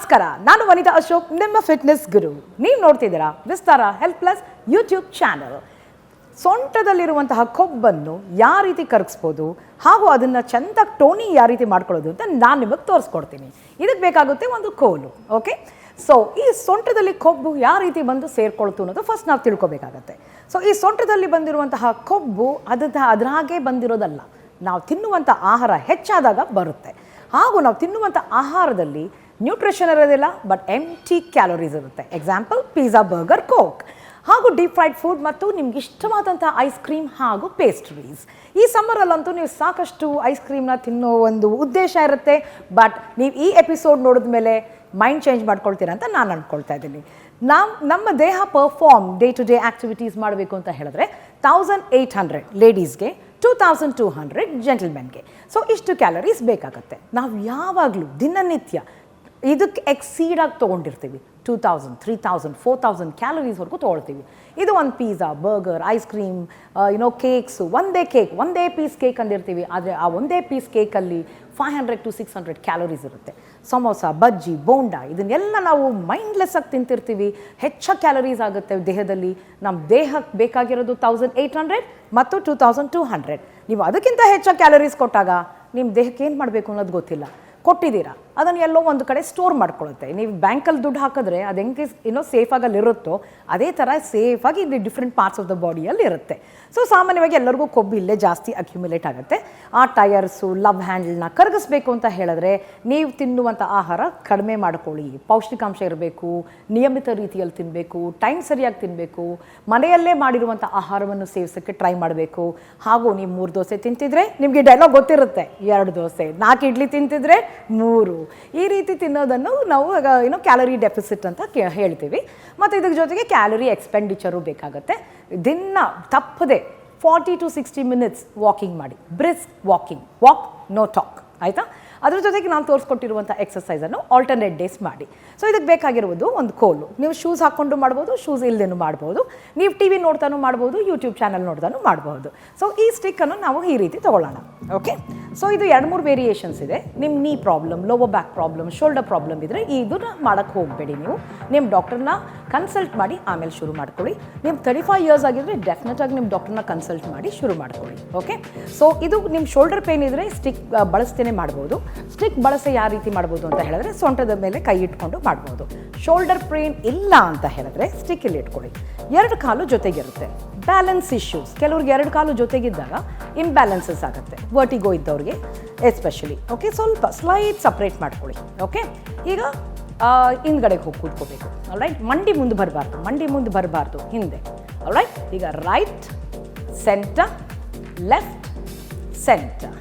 ನಮಸ್ಕಾರ, ನಾನು ವನಿತಾ ಅಶೋಕ್, ನಿಮ್ಮ ಫಿಟ್ನೆಸ್ ಗುರು. ನೀವು ನೋಡ್ತಿದ್ದೀರಾ ವಿಸ್ತಾರ ಹೆಲ್ತ್ ಪ್ಲಸ್ ಯೂಟ್ಯೂಬ್ ಚಾನಲ್. ಸೊಂಟದಲ್ಲಿರುವಂತಹ ಕೊಬ್ಬನ್ನು ಯಾವ ರೀತಿ ಕರಗಿಸ್ಬೋದು ಹಾಗೂ ಅದನ್ನು ಚೆಂದಾಗಿ ಟೋನಿ ಯಾವ ರೀತಿ ಮಾಡ್ಕೊಳ್ಳೋದು ಅಂತ ನಾನು ನಿಮಗೆ ತೋರಿಸ್ಕೊಡ್ತೀನಿ. ಇದಕ್ಕೆ ಬೇಕಾಗುತ್ತೆ ಒಂದು ಕೋಲು. ಓಕೆ, ಸೊ ಈ ಸೊಂಟದಲ್ಲಿ ಕೊಬ್ಬು ಯಾವ ರೀತಿ ಬಂದು ಸೇರ್ಕೊಳ್ತು ಅನ್ನೋದು ಫಸ್ಟ್ ನಾವು ತಿಳ್ಕೊಬೇಕಾಗತ್ತೆ. ಸೊ ಈ ಸೊಂಟದಲ್ಲಿ ಬಂದಿರುವಂತಹ ಕೊಬ್ಬು ಅದರ ಹಾಗೆ ಬಂದಿರೋದಲ್ಲ, ನಾವು ತಿನ್ನುವಂಥ ಆಹಾರ ಹೆಚ್ಚಾದಾಗ ಬರುತ್ತೆ. ಹಾಗೂ ನಾವು ತಿನ್ನುವಂಥ ಆಹಾರದಲ್ಲಿ ನ್ಯೂಟ್ರಿಷನ್ ಇರೋದಿಲ್ಲ, ಬಟ್ ಎಂಟಿ ಕ್ಯಾಲೋರೀಸ್ ಇರುತ್ತೆ. ಎಕ್ಸಾಂಪಲ್ ಪಿಜ್ಜಾ, ಬರ್ಗರ್, ಕೋಕ್, ಹಾಗೂ ಡೀಪ್ ಫ್ರೈಡ್ ಫುಡ್ ಮತ್ತು ನಿಮ್ಗೆ ಇಷ್ಟವಾದಂಥ ಐಸ್ ಕ್ರೀಮ್ ಹಾಗೂ ಪೇಸ್ಟ್ರೀಸ್. ಈ ಸಮ್ಮರಲ್ಲಂತೂ ನೀವು ಸಾಕಷ್ಟು ಐಸ್ ಕ್ರೀಮ್ನ ತಿನ್ನೋ ಒಂದು ಉದ್ದೇಶ ಇರುತ್ತೆ, ಬಟ್ ನೀವು ಈ ಎಪಿಸೋಡ್ ನೋಡಿದ ಮೇಲೆ ಮೈಂಡ್ ಚೇಂಜ್ ಮಾಡ್ಕೊಳ್ತೀರ ಅಂತ ನಾನು ಅಂದ್ಕೊಳ್ತಾ ಇದ್ದೀನಿ. ನಮ್ಮ ದೇಹ perform day to day activities ಮಾಡಬೇಕು ಅಂತ ಹೇಳಿದ್ರೆ 1800 ಲೇಡೀಸ್ಗೆ, 2200 ಜೆಂಟಲ್ಮೆನ್ಗೆ. ಸೊ ಇಷ್ಟು ಕ್ಯಾಲರೀಸ್ ಬೇಕಾಗುತ್ತೆ. ನಾವು ಯಾವಾಗಲೂ ದಿನನಿತ್ಯ ಇದಕ್ಕೆ ಎಕ್ಸೀಡಾಗಿ ತೊಗೊಂಡಿರ್ತೀವಿ. 2000, 3000, 4000 ಕ್ಯಾಲರೀಸ್ವರೆಗೂ ತೊಗೊಳ್ತೀವಿ. ಇದು ಒಂದು pizza, burger, ice cream, cakes, ಒಂದೇ ಪೀಸ್ ಕೇಕ್ ಅಂದಿರ್ತೀವಿ. ಆದರೆ ಆ ಒಂದೇ ಪೀಸ್ ಕೇಕಲ್ಲಿ 500 to 600 ಕ್ಯಾಲರೀಸ್ ಇರುತ್ತೆ. ಸಮೋಸ, ಬಜ್ಜಿ, ಬೋಂಡಾ ಇದನ್ನೆಲ್ಲ ನಾವು ಮೈಂಡ್ಲೆಸ್ ಆಗಿ ತಿಂತಿರ್ತೀವಿ. ಹೆಚ್ಚು ಕ್ಯಾಲರೀಸ್ ಆಗುತ್ತೆ ದೇಹದಲ್ಲಿ. ನಮ್ಮ ದೇಹಕ್ಕೆ ಬೇಕಾಗಿರೋದು 1800 ಮತ್ತು 2200. ನೀವು ಅದಕ್ಕಿಂತ ಹೆಚ್ಚು ಕ್ಯಾಲರೀಸ್ ಕೊಟ್ಟಾಗ ನಿಮ್ಮ ದೇಹಕ್ಕೆ ಏನು ಮಾಡಬೇಕು ಅನ್ನೋದು ಗೊತ್ತಿಲ್ಲ. ಕೊಟ್ಟಿದ್ದೀರಾ, ಅದನ್ನು ಎಲ್ಲೋ ಒಂದು ಕಡೆ ಸ್ಟೋರ್ ಮಾಡ್ಕೊಳ್ಳುತ್ತೆ. ನೀವು ಬ್ಯಾಂಕಲ್ಲಿ ದುಡ್ಡು ಹಾಕಿದ್ರೆ ಅದು ಹೆಂಗೆ ಸೇಫಾಗಿ ಅಲ್ಲಿರುತ್ತೋ ಅದೇ ಥರ ಸೇಫಾಗಿ ಇಲ್ಲಿ ಡಿಫ್ರೆಂಟ್ ಪಾರ್ಟ್ಸ್ ಆಫ್ ದ ಬಾಡಿಯಲ್ಲಿ ಇರುತ್ತೆ. ಸೊ ಸಾಮಾನ್ಯವಾಗಿ ಎಲ್ಲರಿಗೂ ಕೊಬ್ಬು ಇಲ್ಲೇ ಜಾಸ್ತಿ ಅಕ್ಯುಮುಲೇಟ್ ಆಗುತ್ತೆ. ಆ ಟಯರ್ಸು, ಲವ್ ಹ್ಯಾಂಡಲ್ನ ಕರಗಿಸ್ಬೇಕು ಅಂತ ಹೇಳಿದ್ರೆ ನೀವು ತಿನ್ನುವಂಥ ಆಹಾರ ಕಡಿಮೆ ಮಾಡ್ಕೊಳ್ಳಿ. ಪೌಷ್ಟಿಕಾಂಶ ಇರಬೇಕು, ನಿಯಮಿತ ರೀತಿಯಲ್ಲಿ ತಿನ್ನಬೇಕು, ಟೈಮ್ ಸರಿಯಾಗಿ ತಿನ್ನಬೇಕು, ಮನೆಯಲ್ಲೇ ಮಾಡಿರುವಂಥ ಆಹಾರವನ್ನು ಸೇವಿಸೋಕ್ಕೆ ಟ್ರೈ ಮಾಡಬೇಕು. ಹಾಗೂ ನೀವು 3 ದೋಸೆ ತಿಂತಿದ್ರೆ ನಿಮಗೆ ಡೈಲಾಗ್ ಗೊತ್ತಿರುತ್ತೆ, 2 ದೋಸೆ, 4 ಇಡ್ಲಿ ತಿಂತಿದ್ರೆ 3. ಈ ರೀತಿ ತಿನ್ನೋದನ್ನು ನಾವು ಕ್ಯಾಲರಿ ಡೆಫಿಸಿಟ್ ಅಂತ ಹೇಳ್ತೀವಿ. ಮತ್ತು ಇದ್ರ ಜೊತೆಗೆ ಕ್ಯಾಲರಿ ಎಕ್ಸ್ಪೆಂಡಿಚರು ಬೇಕಾಗುತ್ತೆ. ದಿನ ತಪ್ಪದೆ 40 to 60 minutes ವಾಕಿಂಗ್ ಮಾಡಿ. Brisk walking, walk no talk, ಆಯಿತಾ? ಅದ್ರ ಜೊತೆಗೆ ನಾನು ತೋರಿಸ್ಕೊಟ್ಟಿರುವಂಥ ಎಕ್ಸಸೈಸನ್ನು ಆಲ್ಟರ್ನೇಟ್ ಡೇಸ್ ಮಾಡಿ. ಸೊ ಇದಕ್ಕೆ ಬೇಕಾಗಿರುವುದು ಒಂದು ಕೋಲು. ನೀವು ಶೂಸ್ ಹಾಕ್ಕೊಂಡು ಮಾಡ್ಬೋದು, ಶೂಸ್ ಇಲ್ಲದೇನು ಮಾಡ್ಬೋದು. ನೀವು ಟಿ ವಿ ನೋಡ್ತಾನೂ ಮಾಡ್ಬೋದು, ಯೂಟ್ಯೂಬ್ ಚಾನಲ್ ನೋಡ್ತಾನೂ ಮಾಡ್ಬೋದು. ಸೊ ಈ ಸ್ಟಿಕ್ಕನ್ನು ನಾವು ಈ ರೀತಿ ತೊಗೊಳ್ಳೋಣ. ಓಕೆ, ಸೊ ಇದು 2-3 ವೇರಿಯೇಷನ್ಸ್ ಇದೆ. ನಿಮ್ಮ ನೀ problem, lower back problem, shoulder problem ಇದ್ದರೆ ಇದನ್ನು ಮಾಡೋಕ್ಕೆ ಹೋಗಬೇಡಿ. ನೀವು ನಿಮ್ಮ ಡಾಕ್ಟರ್ನ ಕನ್ಸಲ್ಟ್ ಮಾಡಿ ಆಮೇಲೆ ಶುರು ಮಾಡ್ಕೊಳ್ಳಿ. ನೀವು 35 ಇಯರ್ಸ್ ಆಗಿದ್ದರೆ ಡೆಫಿನೆಟಾಗಿ ನಿಮ್ಮ ಡಾಕ್ಟರ್ನ ಕನ್ಸಲ್ಟ್ ಮಾಡಿ ಶುರು ಮಾಡ್ಕೊಳ್ಳಿ. ಓಕೆ, ಸೊ ಇದು ನಿಮ್ಮ ಶೋಲ್ಡರ್ ಪೇನ್ ಇದ್ದರೆ ಸ್ಟಿಕ್ ಬಳಸ್ತೇನೆ ಮಾಡ್ಬೋದು. ಸ್ಟಿಕ್ ಬಳಸಿ ಯಾವ ರೀತಿ ಮಾಡ್ಬೋದು ಅಂತ ಹೇಳಿದ್ರೆ ಸೊಂಟದ ಮೇಲೆ ಕೈ ಇಟ್ಕೊಂಡು ಮಾಡ್ಬೋದು. ಶೋಲ್ಡರ್ ಪೇನ್ ಇಲ್ಲ ಅಂತ ಹೇಳಿದ್ರೆ ಸ್ಟಿಕ್ ಇಲ್ಲಿ ಇಟ್ಕೊಳ್ಳಿ. 2 ಕಾಲು ಜೊತೆಗಿರುತ್ತೆ. ಬ್ಯಾಲೆನ್ಸ್ ಇಶ್ಯೂಸ್, ಕೆಲವ್ರಿಗೆ 2 ಕಾಲು ಜೊತೆಗಿದ್ದಾಗ ಇಂಬ್ಯಾಲೆನ್ಸಸ್ ಆಗುತ್ತೆ, ವರ್ಟಿಗೋ ಇದ್ದವ್ರಿಗೆ ಎಸ್ಪೆಷಲಿ. ಓಕೆ, ಸ್ವಲ್ಪ ಸ್ಲೈಟ್ ಸಪ್ರೇಟ್ ಮಾಡ್ಕೊಳ್ಳಿ. ಓಕೆ, ಈಗ ಹಿಂದ್ಗಡೆಗೆ ಹೋಗಿ ಕೂತ್ಕೋಬೇಕು. ಆಲ್ರೈಟ್, ಮಂಡಿ ಮುಂದೆ ಬರಬಾರ್ದು, ಹಿಂದೆ. ಆಲ್ರೈಟ್, ಈಗ right centre, left centre,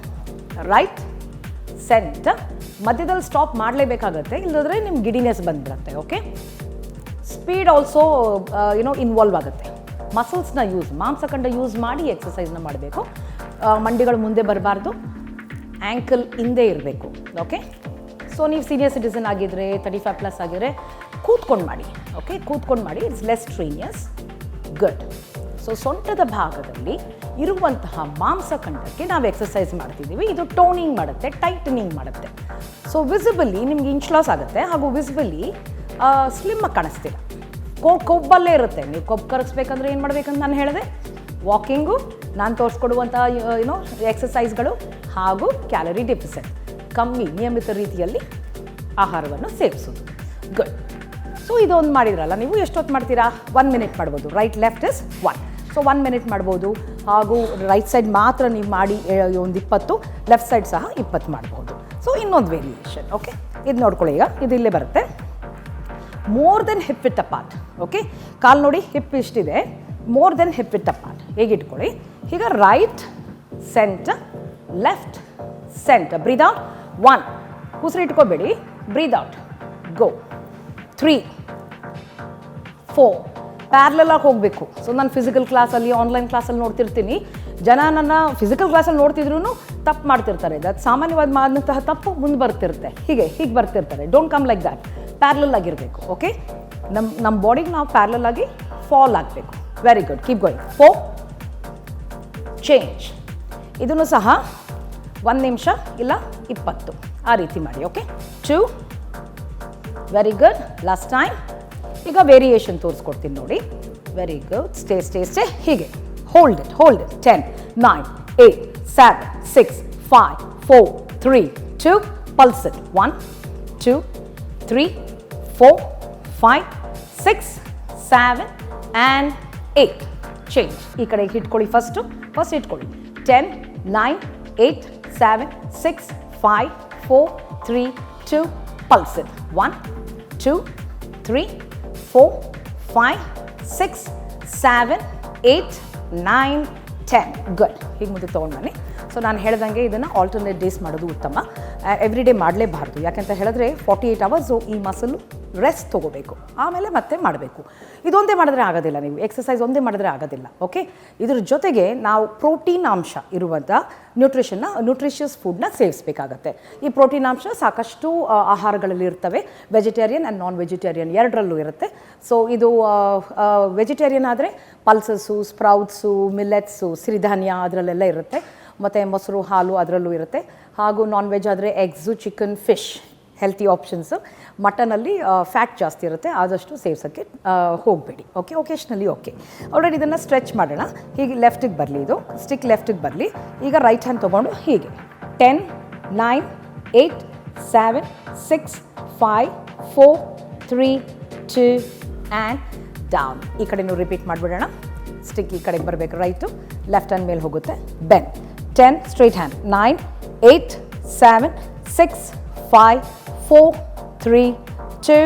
right centre. ಮಧ್ಯದಲ್ಲಿ ಸ್ಟಾಪ್ ಮಾಡಲೇಬೇಕಾಗತ್ತೆ, ಇಲ್ಲದ್ರೆ ನಿಮ್ಗೆ ಗಿಡಿನೆಸ್ ಬಂದ್ಬಿಡುತ್ತೆ. ಓಕೆ, ಸ್ಪೀಡ್ ಆಲ್ಸೋ ಇನ್ವಾಲ್ವ್ ಆಗುತ್ತೆ. ಮಸಲ್ಸ್ನ ಮಾಂಸಖಂಡ ಯೂಸ್ ಮಾಡಿ ಎಕ್ಸಸೈಸ್ನ ಮಾಡಬೇಕು. ಮಂಡಿಗಳು ಮುಂದೆ ಬರಬಾರ್ದು, ಆ್ಯಂಕಲ್ ಹಿಂದೆ ಇರಬೇಕು. ಓಕೆ, ಸೊ ನೀವು ಸೀನಿಯರ್ ಸಿಟಿಸನ್ ಆಗಿದ್ದರೆ, 35+ ಆಗಿದ್ರೆ ಕೂತ್ಕೊಂಡು ಮಾಡಿ. ಓಕೆ, ಕೂತ್ಕೊಂಡು ಮಾಡಿ, ಇಟ್ಸ್ ಲೆಸ್ ಸ್ಟ್ರೀನಿಯಸ್. ಗುಡ್. ಸೊ ಸೊಂಟದ ಭಾಗದಲ್ಲಿ ಇರುವಂತಹ ಮಾಂಸಖಂಡಕ್ಕೆ ನಾವು ಎಕ್ಸಸೈಸ್ ಮಾಡ್ತಿದ್ದೀವಿ. ಇದು ಟೋನಿಂಗ್ ಮಾಡುತ್ತೆ, ಟೈಟನಿಂಗ್ ಮಾಡುತ್ತೆ. ಸೊ ವಿಸಿಬಲಿ ನಿಮ್ಗೆ ಇಂಚ್ ಲಾಸ್ ಆಗುತ್ತೆ, ಹಾಗೂ ವಿಸಿಬಲಿ ಸ್ಲಿಮ್ಮಾಗಿ ಕಾಣಿಸ್ತೀರ. ಕೊಬ್ಬಲ್ಲೇ ಇರುತ್ತೆ. ನೀವು ಕೊಬ್ಬು ಕರಗಿಸ್ಬೇಕಂದ್ರೆ ಏನು ಮಾಡಬೇಕಂತ ನಾನು ಹೇಳಿದೆ, ವಾಕಿಂಗು, ನಾನು ತೋರಿಸ್ಕೊಡುವಂಥ ಎಕ್ಸಸೈಸ್ಗಳು, ಹಾಗೂ ಕ್ಯಾಲರಿ ಡೆಫಿಸಿಟ್ ಕಮ್ಮಿ, ನಿಯಮಿತ ರೀತಿಯಲ್ಲಿ ಆಹಾರವನ್ನು ಸೇವಿಸೋದು. ಗುಡ್. ಸೊ ಇದೊಂದು ಮಾಡಿದ್ರಲ್ಲ, ನೀವು ಎಷ್ಟೊತ್ತು ಮಾಡ್ತೀರಾ? 1 minute ಮಾಡ್ಬೋದು. Right left his 1. So 1 minute ಮಾಡ್ಬೋದು. ಹಾಗೂ ರೈಟ್ ಸೈಡ್ ಮಾತ್ರ ನೀವು ಮಾಡಿ ಒಂದು 20, ಲೆಫ್ಟ್ ಸೈಡ್ ಸಹ 20 ಮಾಡ್ಬೋದು. ಸೊ ಇನ್ನೊಂದು ವೇರಿಯೇಷನ್. ಓಕೆ, ಇದು ನೋಡ್ಕೊಳ್ಳಿ. ಈಗ ಇದು ಇಲ್ಲೇ ಬರುತ್ತೆ. More than hip with apart. Okay, ಕಾಲು ನೋಡಿ, ಹಿಪ್ ಇಷ್ಟಿದೆ, more than hip with apart. ಹೇಗೆ ಇಟ್ಕೊಳ್ಳಿ. ಈಗ right centre, left centre. Breathe out. 1, ಉಸಿರು ಇಟ್ಕೋಬೇಡಿ. Breathe out. ಗೋ. 3, 4. ಪ್ಯಾರಲಲಾಗಿ ಹೋಗಬೇಕು. ಸೊ ನಾನು ಫಿಸಿಕಲ್ ಕ್ಲಾಸಲ್ಲಿ, ಆನ್ಲೈನ್ ಕ್ಲಾಸಲ್ಲಿ ನೋಡ್ತಿರ್ತೀನಿ, ಜನ ನನ್ನ ಫಿಸಿಕಲ್ ಕ್ಲಾಸಲ್ಲಿ ನೋಡ್ತಿದ್ರು ತಪ್ಪು ಮಾಡ್ತಿರ್ತಾರೆ. ಅದು ಸಾಮಾನ್ಯವಾದ ಮಾಡಿದಂತಹ ತಪ್ಪು ಮುಂದೆ ಬರ್ತಿರುತ್ತೆ. ಹೀಗೆ ಬರ್ತಿರ್ತಾರೆ. Don't come like that. Parallel ಆಗಿರಬೇಕು. ಓಕೆ, ನಮ್ಮ ಬಾಡಿಗೆ ನಾವು ಪ್ಯಾರಲಲ್ ಆಗಿ ಫಾಲ್ ಆಗಬೇಕು. Very good, keep going. 4, change. ಇದನ್ನು ಸಹ 1 ನಿಮಿಷ ಇಲ್ಲ 20 ಆ ರೀತಿ ಮಾಡಿ. Okay, 2, very good. Last time. ಈಗ ವೇರಿಯೇಷನ್ ತೋರಿಸ್ಕೊಡ್ತೀನಿ ನೋಡಿ. Very good. ಸ್ಟೇ ಹೀಗೆ hold it 10 9 8 7 6 5 4 3 2 pulse it 1 2 3 4 5 6 7 and 8. Change. ಈ ಕಡೆ ಇಟ್ಕೊಳ್ಳಿ. ಫಸ್ಟ್ ಇಟ್ಕೊಳ್ಳಿ. 10 9 8 7 6 5 4 3 2 pulse it 1 2 3 4 5 6 7 8 9 10. ಗುಡ್. ಹೀಗೆ ಮುಂದೆ ತೊಗೊಂಡು ಬನ್ನಿ. ಸೊ ನಾನು ಹೇಳ್ದಂಗೆ ಇದನ್ನು ಆಲ್ಟರ್ನೇಟ್ ಡೇಸ್ ಮಾಡೋದು ಉತ್ತಮ. ಎವ್ರಿ ಡೇ ಮಾಡಲೇಬಾರ್ದು. ಯಾಕೆಂತ ಹೇಳಿದ್ರೆ 48 ಅವರ್ಸು ಈ ಮಸಲು ರೆಸ್ಟ್ ತೊಗೋಬೇಕು, ಆಮೇಲೆ ಮತ್ತೆ ಮಾಡಬೇಕು. ಇದೊಂದೇ ಮಾಡಿದ್ರೆ ಆಗೋದಿಲ್ಲ. ನೀವು ಎಕ್ಸಸೈಸ್ ಒಂದೇ ಮಾಡಿದ್ರೆ ಆಗೋದಿಲ್ಲ. ಓಕೆ. ಇದ್ರ ಜೊತೆಗೆ ನಾವು ಪ್ರೋಟೀನ್ ಅಂಶ ಇರುವಂಥ ನ್ಯೂಟ್ರಿಷಿಯಸ್ ಫುಡ್ನ ಸೇವಿಸಬೇಕಾಗತ್ತೆ. ಈ ಪ್ರೋಟೀನ್ ಅಂಶ ಸಾಕಷ್ಟು ಆಹಾರಗಳಲ್ಲಿ ಇರ್ತವೆ. ವೆಜಿಟೇರಿಯನ್ ಆ್ಯಂಡ್ ನಾನ್ ವೆಜಿಟೇರಿಯನ್ ಎರಡರಲ್ಲೂ ಇರುತ್ತೆ. ಸೊ ಇದು ವೆಜಿಟೇರಿಯನ್ ಆದರೆ ಪಲ್ಸಸ್ಸು, ಸ್ಪ್ರೌಟ್ಸು, ಮಿಲ್ಲೆಟ್ಸು, ಸಿರಿಧಾನ್ಯ ಅದರಲ್ಲೆಲ್ಲ ಇರುತ್ತೆ. ಮತ್ತು ಮೊಸರು, ಹಾಲು ಅದರಲ್ಲೂ ಇರುತ್ತೆ. ಹಾಗೂ ನಾನ್ ವೆಜ್ ಆದರೆ eggs, chicken, fish healthy options. ಮಟನಲ್ಲಿ ಫ್ಯಾಟ್ ಜಾಸ್ತಿ ಇರುತ್ತೆ, ಆದಷ್ಟು ಸೇವಿಸೋಕ್ಕೆ ಹೋಗಬೇಡಿ. ಓಕೆ. Occasionally okay. ಆಲ್ರೆಡಿ ಇದನ್ನು ಸ್ಟ್ರೆಚ್ ಮಾಡೋಣ. ಹೀಗೆ ಲೆಫ್ಟಿಗೆ ಬರಲಿ, ಇದು ಸ್ಟಿಕ್ ಲೆಫ್ಟಿಗೆ ಬರಲಿ. ಈಗ ರೈಟ್ ಹ್ಯಾಂಡ್ ತೊಗೊಂಡು ಹೀಗೆ 10 9 8 7 6 5 4 3 2 ಆ್ಯಂಡ್ ಡೌನ್. ಈ ಕಡೆನೂ ರಿಪೀಟ್ ಮಾಡಿಬಿಡೋಣ. ಸ್ಟಿಕ್ ಈ ಕಡೆಗೆ ಬರಬೇಕು. ರೈಟು ಲೆಫ್ಟ್ ಹ್ಯಾಂಡ್ ಮೇಲೆ ಹೋಗುತ್ತೆ. ಬೆನ್ 10 ಸ್ಟ್ರೈಟ್ ಹ್ಯಾಂಡ್ 9 8 7 6 5 4 3 2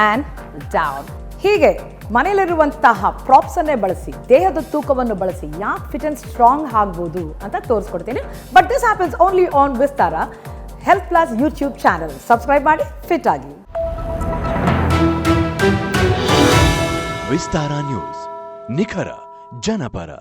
ಆ್ಯಂಡ್ ಡೌನ್. ಹೀಗೆ ಮನೆಯಲ್ಲಿರುವಂತಹ ಪ್ರಾಪ್ಸನ್ನೇ ಬಳಸಿ, ದೇಹದ ತೂಕವನ್ನು ಬಳಸಿ ಯಾಕೆ ಫಿಟ್ ಆ್ಯಂಡ್ ಸ್ಟ್ರಾಂಗ್ ಆಗ್ಬೋದು ಅಂತ ತೋರಿಸ್ಕೊಡ್ತೀನಿ. But this happens only on Vistara health plus YouTube channel. Subscribe ಮಾಡಿ, ಫಿಟ್ ಆಗಿ. ವಿಸ್ತಾರ ನ್ಯೂಸ್, ನಿಖರ ಜನಪರ.